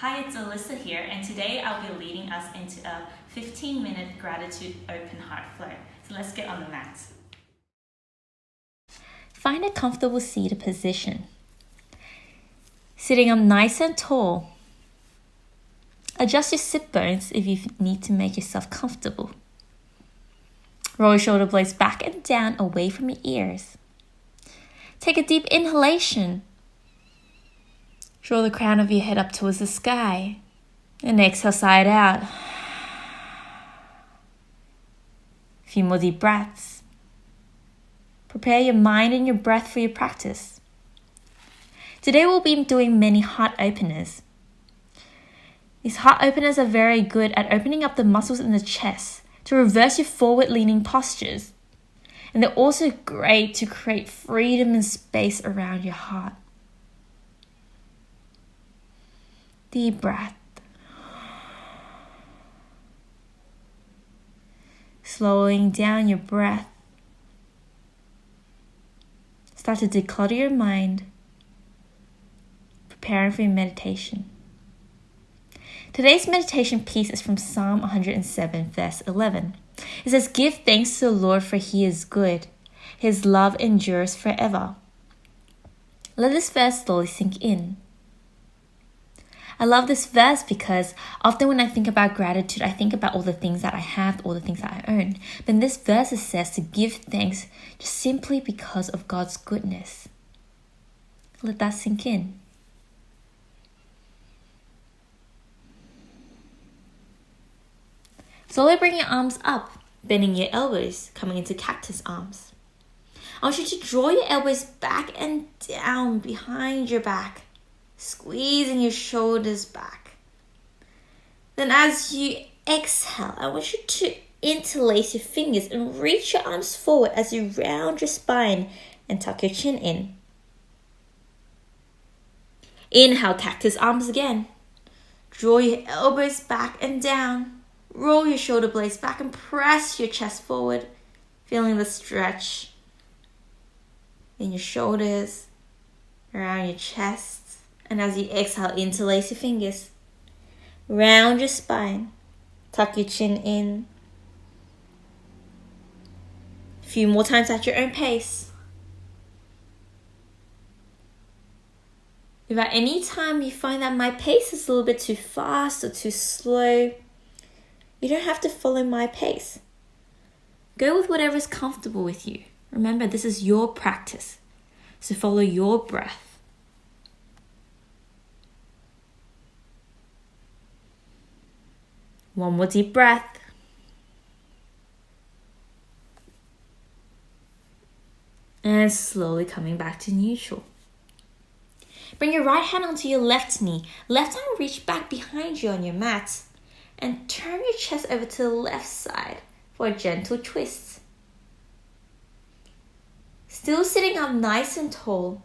Hi, it's Alyssa here, and today I'll be leading us into a 15-minute gratitude open heart flow. So let's get on the mat. Find a comfortable seated position. Sitting up nice and tall. Adjust your sit bones if you need to make yourself comfortable. Roll your shoulder blades back and down away from your ears. Take a deep inhalation. Draw the crown of your head up towards the sky and exhale side out. A few more deep breaths. Prepare your mind and your breath for your practice. Today we'll be doing many heart openers. These heart openers are very good at opening up the muscles in the chest to reverse your forward leaning postures. And they're also great to create freedom and space around your heart. Deep breath. Slowing down your breath. Start to declutter your mind. Preparing for your meditation. Today's meditation piece is from Psalm 107, verse 11. It says, "Give thanks to the Lord, for he is good. His love endures forever." Let this verse slowly sink in. I love this verse because often when I think about gratitude, I think about all the things that I have, all the things that I own. But in this verse, it says to give thanks just simply because of God's goodness. Let that sink in. Slowly bring your arms up, bending your elbows, coming into cactus arms. I want you to draw your elbows back and down behind your back, squeezing your shoulders back. Then as you exhale, I want you to interlace your fingers and reach your arms forward as you round your spine and tuck your chin in. Inhale, cactus arms again. Draw your elbows back and down. Roll your shoulder blades back and press your chest forward, feeling the stretch in your shoulders, around your chest. And as you exhale, interlace your fingers. Round your spine. Tuck your chin in. A few more times at your own pace. If at any time you find that my pace is a little bit too fast or too slow, you don't have to follow my pace. Go with whatever is comfortable with you. Remember, this is your practice, so follow your breath. One more deep breath. And slowly coming back to neutral. Bring your right hand onto your left knee. Left hand reach back behind you on your mat. And turn your chest over to the left side for a gentle twist. Still sitting up nice and tall.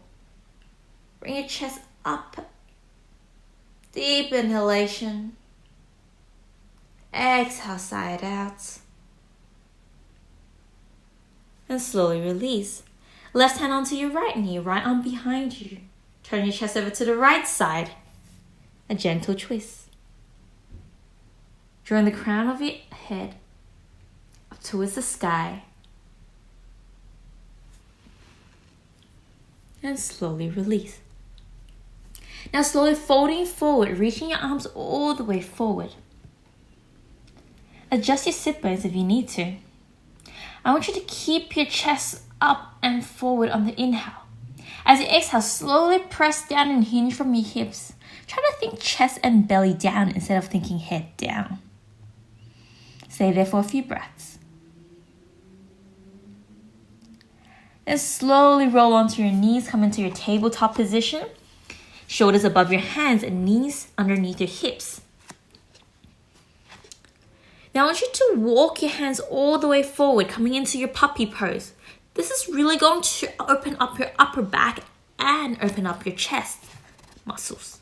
Bring your chest up. Deep inhalation. Exhale, side out. And slowly release. Left hand onto your right knee, right arm behind you. Turn your chest over to the right side. A gentle twist. Drawing the crown of your head up towards the sky. And slowly release. Now slowly folding forward, reaching your arms all the way forward. Adjust your sit bones if you need to. I want you to keep your chest up and forward on the inhale. As you exhale, slowly press down and hinge from your hips. Try to think chest and belly down instead of thinking head down. Stay there for a few breaths. Then slowly roll onto your knees, come into your tabletop position. Shoulders above your hands and knees underneath your hips. Now I want you to walk your hands all the way forward, coming into your puppy pose. This is really going to open up your upper back and open up your chest muscles.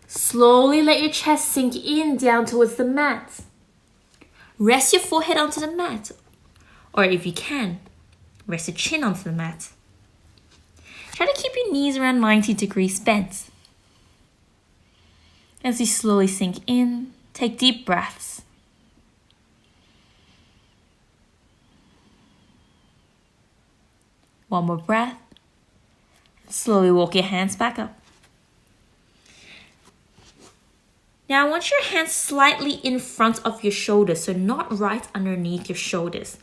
Slowly let your chest sink in down towards the mat. Rest your forehead onto the mat. Or if you can, rest your chin onto the mat. Try to keep your knees around 90 degrees bent. As you slowly sink in, take deep breaths. One more breath. Slowly walk your hands back up. Now I want your hands slightly in front of your shoulders, so not right underneath your shoulders.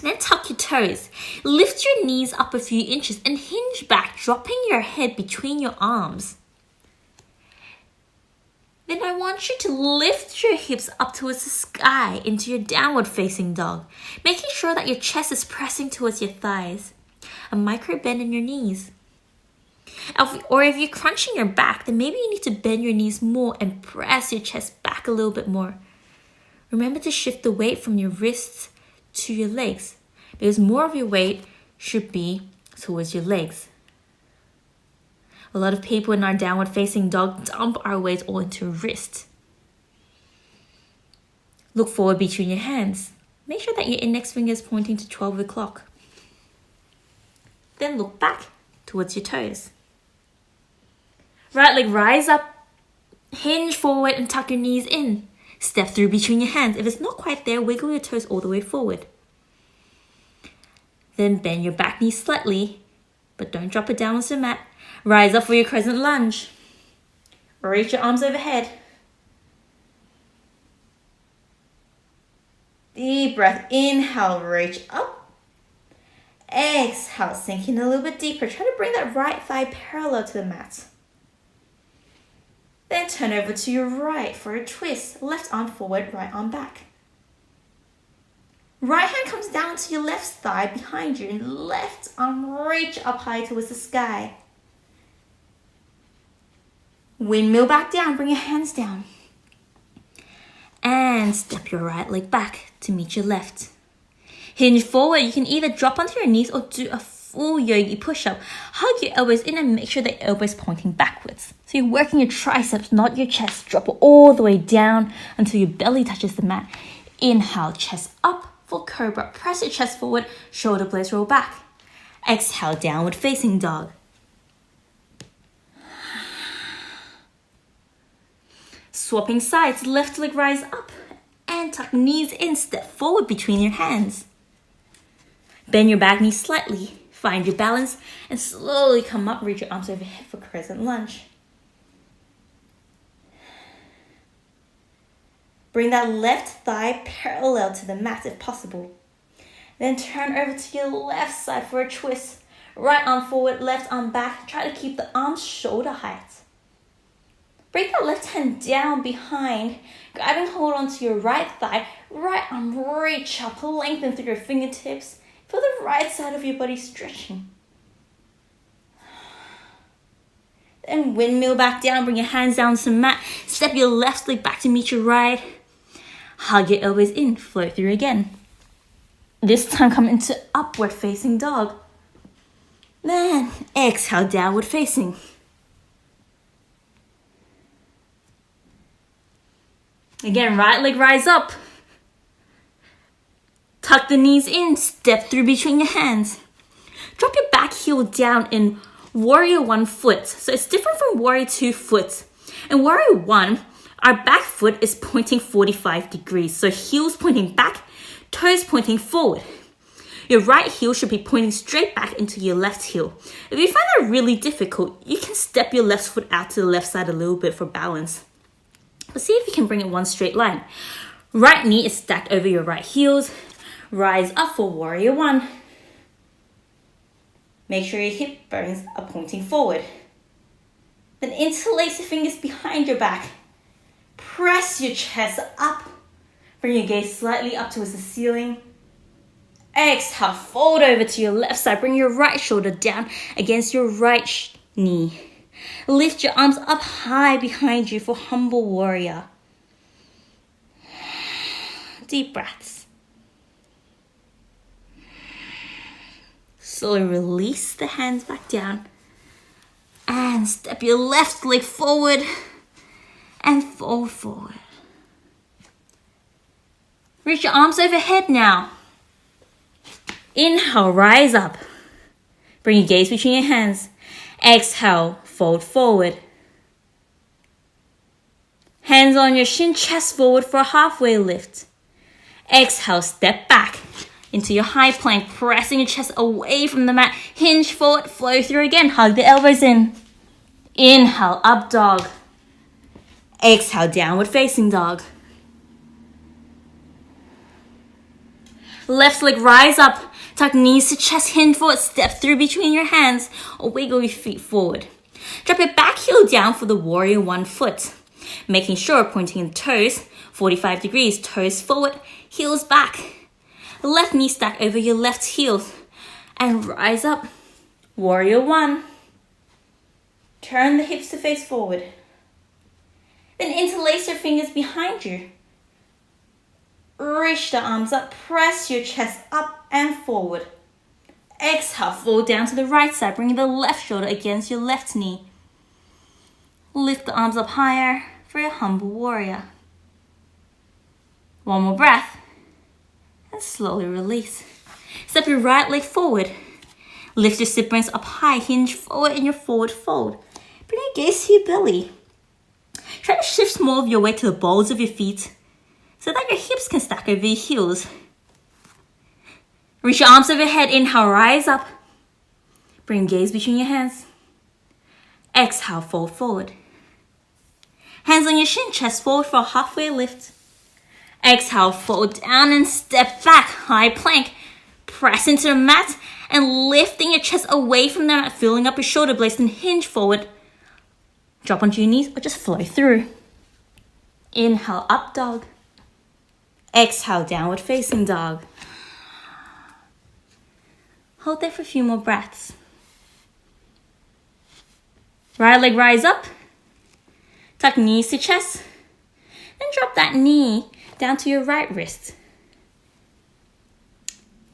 Then tuck your toes. Lift your knees up a few inches and hinge back, dropping your head between your arms. Then I want you to lift your hips up towards the sky into your downward facing dog, making sure that your chest is pressing towards your thighs. A micro bend in your knees. Or if you're crunching your back, then maybe you need to bend your knees more and press your chest back a little bit more. Remember to shift the weight from your wrists to your legs, because more of your weight should be towards your legs. A lot of people in our downward facing dog dump our weight all into wrist. Look forward between your hands. Make sure that your index finger is pointing to 12 o'clock. Then look back towards your toes. Right leg rise up, hinge forward and tuck your knees in. Step through between your hands. If it's not quite there, wiggle your toes all the way forward. Then bend your back knee slightly, but don't drop it down onto the mat. Rise up for your crescent lunge. Reach your arms overhead. Deep breath, inhale, reach up. Exhale, sink in a little bit deeper. Try to bring that right thigh parallel to the mat. Then turn over to your right for a twist. Left arm forward, right arm back. Right hand comes down to your left thigh behind you and left arm reach up high towards the sky. Windmill back down, bring your hands down. And step your right leg back to meet your left. Hinge forward, you can either drop onto your knees or do a full yogi push-up. Hug your elbows in and make sure the elbow is pointing backwards. So you're working your triceps, not your chest. Drop it all the way down until your belly touches the mat. Inhale, chest up for cobra. Press your chest forward, shoulder blades roll back. Exhale, downward facing dog. Swapping sides, left leg rise up and tuck knees in, step forward between your hands. Bend your back knee slightly, find your balance and slowly come up, reach your arms overhead for crescent lunge. Bring that left thigh parallel to the mat if possible. Then turn over to your left side for a twist. Right arm forward, left arm back. Try to keep the arms shoulder height. Bring that left hand down behind, grabbing hold onto your right thigh. Right arm reach up, lengthen through your fingertips. Feel the right side of your body stretching. Then windmill back down, bring your hands down to the mat. Step your left leg back to meet your right. Hug your elbows in, float through again. This time come into upward facing dog. Then exhale, downward facing. Again, right leg rise up. Tuck the knees in, step through between your hands. Drop your back heel down in warrior 1 foot. So it's different from warrior 2 foot. In warrior 1, our back foot is pointing 45 degrees. So heels pointing back, toes pointing forward. Your right heel should be pointing straight back into your left heel. If you find that really difficult, you can step your left foot out to the left side a little bit for balance. But see if you can bring it one straight line. Right knee is stacked over your right heels. Rise up for warrior 1. Make sure your hip bones are pointing forward. Then interlace your fingers behind your back. Press your chest up. Bring your gaze slightly up towards the ceiling. Exhale, fold over to your left side. Bring your right shoulder down against your right knee. Lift your arms up high behind you for humble warrior. Deep breaths. Slowly release the hands back down. And step your left leg forward and fold forward. Reach your arms overhead now. Inhale, rise up. Bring your gaze between your hands. Exhale, fold forward. Hands on your shin, chest forward for a halfway lift. Exhale, step back into your high plank, pressing your chest away from the mat. Hinge forward, flow through again. Hug the elbows in. Inhale, up dog. Exhale, downward facing dog. Left leg rise up. Tuck knees to chest, hinge forward, step through between your hands, or wiggle your feet forward. Drop your back heel down for the warrior 1 foot. Making sure pointing the toes, 45 degrees, toes forward, heels back. Left knee stack over your left heel and rise up. Warrior 1. Turn the hips to face forward. Then interlace your fingers behind you. Reach the arms up, press your chest up and forward. Exhale, fall down to the right side, bringing the left shoulder against your left knee. Lift the arms up higher for your humble warrior. One more breath. And slowly release. Step your right leg forward. Lift your sit bones up high, hinge forward in your forward fold. Bring your gaze to your belly. Try to shift more of your weight to the balls of your feet so that your hips can stack over your heels. Reach your arms overhead, inhale, rise up. Bring gaze between your hands. Exhale, fold forward. Hands on your shin, chest forward for a halfway lift. Exhale, fold down and step back, high plank. Press into the mat and lifting your chest away from the mat, filling up your shoulder blades and hinge forward. Drop onto your knees or just flow through. Inhale, up dog. Exhale, downward facing dog. Hold there for a few more breaths. Right leg rise up. Tuck knees to chest. And drop that knee down to your right wrist.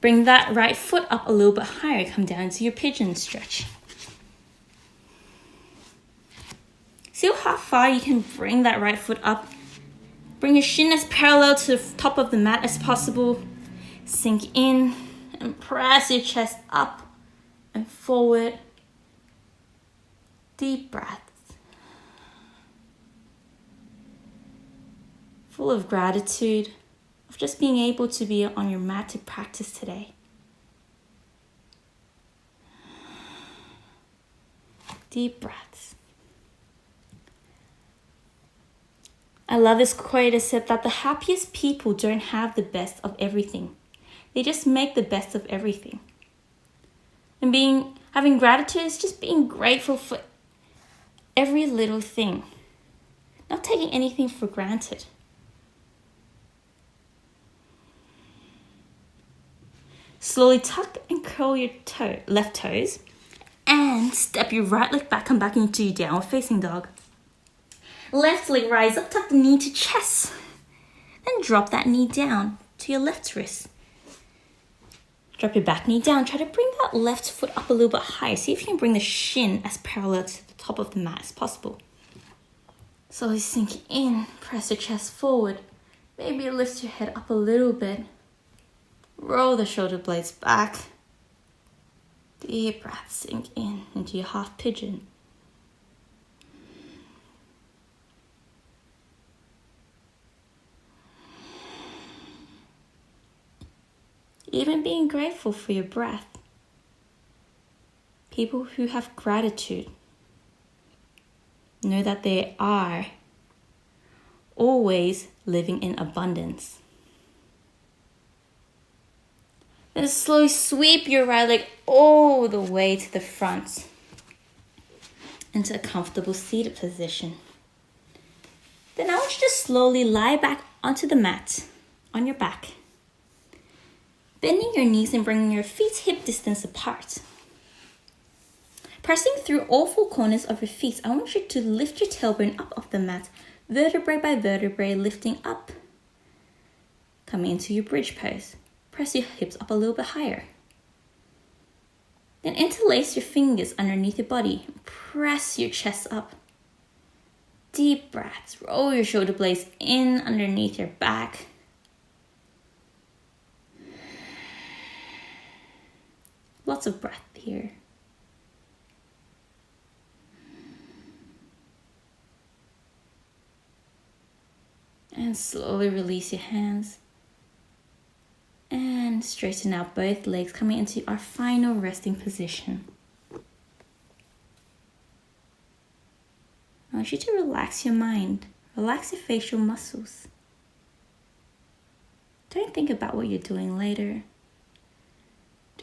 Bring that right foot up a little bit higher. Come down to your pigeon stretch. See how far you can bring that right foot up. Bring your shin as parallel to the top of the mat as possible. Sink in and press your chest up and forward. Deep breaths. Full of gratitude of just being able to be on your mat to practice today. Deep breaths. I love this quote. It said that the happiest people don't have the best of everything. They just make the best of everything. And having gratitude is just being grateful for every little thing. Not taking anything for granted. Slowly tuck and curl your left toes and step your right leg back, come back into your downward facing dog. Left leg rise up, tuck the knee to chest. Then drop that knee down to your left wrist. Drop your back knee down. Try to bring that left foot up a little bit higher. See if you can bring the shin as parallel to the top of the mat as possible. Slowly sink in, press your chest forward. Maybe lift your head up a little bit. Roll the shoulder blades back. Deep breath, sink in into your half pigeon. Even being grateful for your breath. People who have gratitude know that they are always living in abundance. Then slowly sweep your right leg all the way to the front into a comfortable seated position. Then I want you to slowly lie back onto the mat on your back. Bending your knees and bringing your feet hip distance apart. Pressing through all four corners of your feet, I want you to lift your tailbone up off the mat, vertebrae by vertebrae, lifting up. Coming into your bridge pose. Press your hips up a little bit higher. Then interlace your fingers underneath your body. Press your chest up. Deep breaths. Roll your shoulder blades in underneath your back. Lots of breath here. And slowly release your hands. And straighten out both legs, coming into our final resting position. I want you to relax your mind. Relax your facial muscles. Don't think about what you're doing later.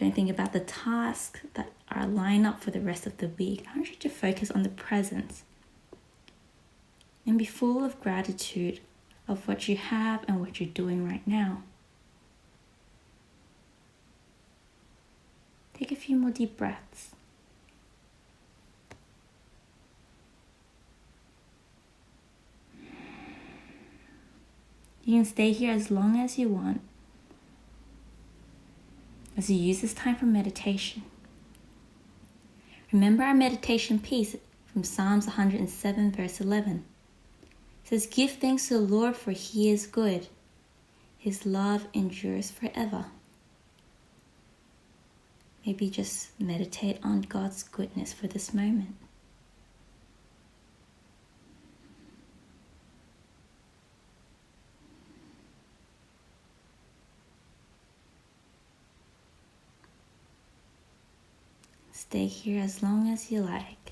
Don't think about the tasks that are lined up for the rest of the week. I want you to focus on the present. And be full of gratitude of what you have and what you're doing right now. Take a few more deep breaths. You can stay here as long as you want as you use this time for meditation. Remember our meditation piece from Psalms 107 verse 11. It says, "Give thanks to the Lord, for he is good. His love endures forever." Maybe just meditate on God's goodness for this moment. Stay here as long as you like.